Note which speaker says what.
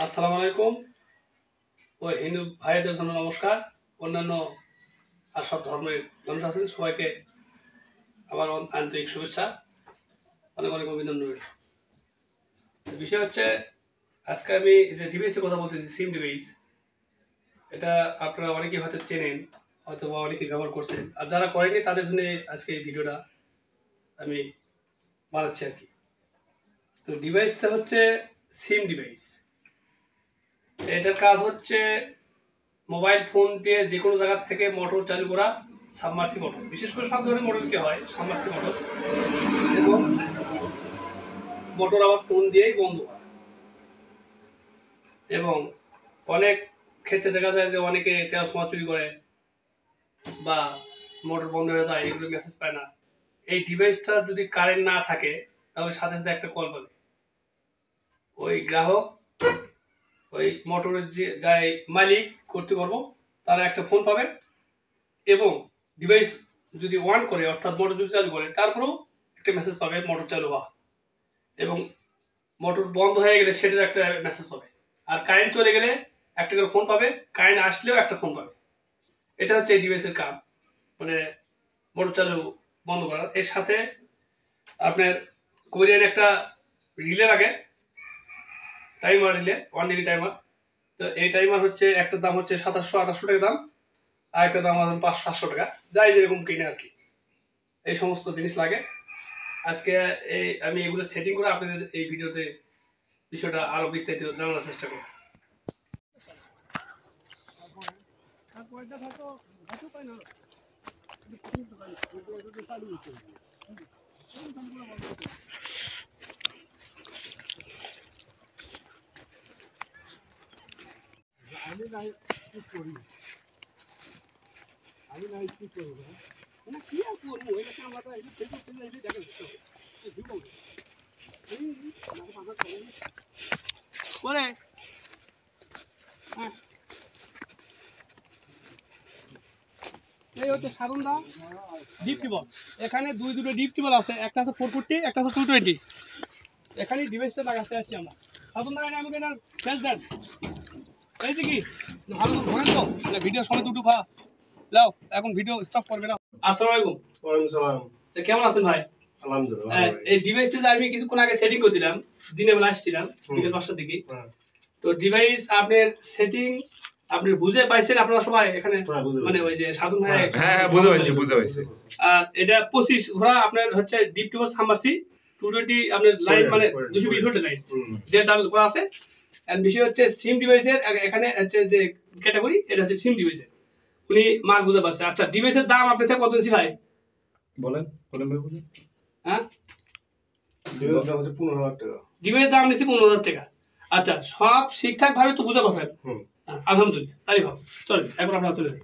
Speaker 1: আসসালামু আলাইকুম ও হিন্দু ভাইদের জন্য নমস্কার। অন্যান্য আর সব ধর্মের মানুষ আছেন সবাইকে আমার আন্তরিক শুভেচ্ছা, অনেক অনেক অভিনন্দন রইল। বিষয় হচ্ছে আজকে আমি যে ডিভাইসের কথা বলতেছি, সিম ডিভাইস, এটা আপনারা অনেকেই হয়তো চেনেন, অথবা অনেকেই ব্যবহার করছেন, আর যারা করেনি তাদের জন্য আজকে এই ভিডিওটা আমি বানাচ্ছি আর কি। তো ডিভাইসটা হচ্ছে সিম ডিভাইস। এটার কাজ হচ্ছে মোবাইল ফোন দিয়ে যে কোনো জায়গার থেকে মোটর চালু করা, সাবমার্সি মোটর, বিশেষ করে সব ধরনের মোটর কি হয় সাবমার্সি মোটর, এবং মোটর আবার ফোন দিয়েই বন্ধ করা। এবং অনেক ক্ষেত্রে দেখা যায় যে অনেকে ট্রান্সফর্মার চুরি করে বা মোটর বন্ধ হয়ে যায়, এগুলো মেসেজ পায় না। এই ডিভাইসটা যদি কারেন্ট না থাকে তাহলে সাথে সাথে একটা কল পাবে ওই গ্রাহক, ওই মোটরের যে যাই মালিক কর্তৃপক্ষ, তারা একটা ফোন পাবে এবং ডিভাইস যদি অন করে অর্থাৎ মোটর যদি চালু করে তারপরেও একটা মেসেজ পাবে মোটর চালু হওয়া, এবং মোটর বন্ধ হয়ে গেলে সেটার একটা মেসেজ পাবে। আর কারেন্ট চলে গেলে একটা করে ফোন পাবে, কারেন্ট আসলেও একটা ফোন পাবে। এটা হচ্ছে এই ডিভাইসের কাজ, মানে মোটর চালু বন্ধ করা। এর সাথে আপনার কোরিয়ান একটা রিলে লাগে, টাইমার রিলে, 1 ডিগ্রি টাইমার। তো এই টাইমার হচ্ছে একটার দাম হচ্ছে 2700-2800 টাকা দাম, আর একটা দাম 500-700 টাকা, যাই যেরকম কিনে আর কি। এই সমস্ত জিনিস লাগে। আজকে আমি এগুলো সেটিং করে আপনাদের এই ভিডিওতে বিষয়টা আরো বিস্তারিত জানার চেষ্টা করব। এই হচ্ছে সারুন্দা ডিপ টিবল। এখানে দুটো ডিপ টিবল আছে, একটা আছে 440, একটা আছে 220। এখানে ডিভাইসটা লাগাতে আসছি আমরা। সারুন্দা আমাকে না ফেস দেন, এই যে কি ভালো ধরেন তো, ভিডিও সময় দুটো খা লাও, এখন ভিডিও স্টপ করবে না। আসসালামু আলাইকুম।
Speaker 2: ওয়ালাইকুম সালাম।
Speaker 1: তো কেমন আছেন ভাই?
Speaker 2: আলহামদুলিল্লাহ।
Speaker 1: এই ডিভাইসটা আমি কিছুক্ষণ আগে সেটিং করে দিলাম, দিনের বেলা আসছিলাম বিকেল 5টার দিকে। তো ডিভাইস আপনার সেটিং আপনি বুঝে পাইছেন আপনারা সবাই এখানে? মানে ওই যে সাধু ভাই,
Speaker 2: হ্যাঁ বুঝে পাইছি।
Speaker 1: আর এটা 25 ঘোড়া আপনার হচ্ছে ডিপ টিউব সাবমার্সি 220 আপনার লাইন, মানে 220 ভোল্টের লাইন যে ডাল করা আছে। এন্ড বিষয় হচ্ছে সিম ডিভাইসের এখানে হচ্ছে যে ক্যাটাগরি, এটা হচ্ছে সিম ডিভাইসের। উনি মাল বুঝে পারছে। আচ্ছা, ডিভাইসের দাম আপনি থেকে কত দিছি ভাই?
Speaker 2: বলেন ভাই বলেন।
Speaker 1: হ্যাঁ,
Speaker 2: ডিভাইসের দাম হচ্ছে 15,000 টাকা।
Speaker 1: ডিভাইসের দাম নিছি 15,000 টাকা। আচ্ছা, সব ঠিকঠাক ভাবে তো বুঝে পাচ্ছেন? আলহামদুলিল্লাহ, তাই ভাব চলেন এখন আপনারা চলে যান।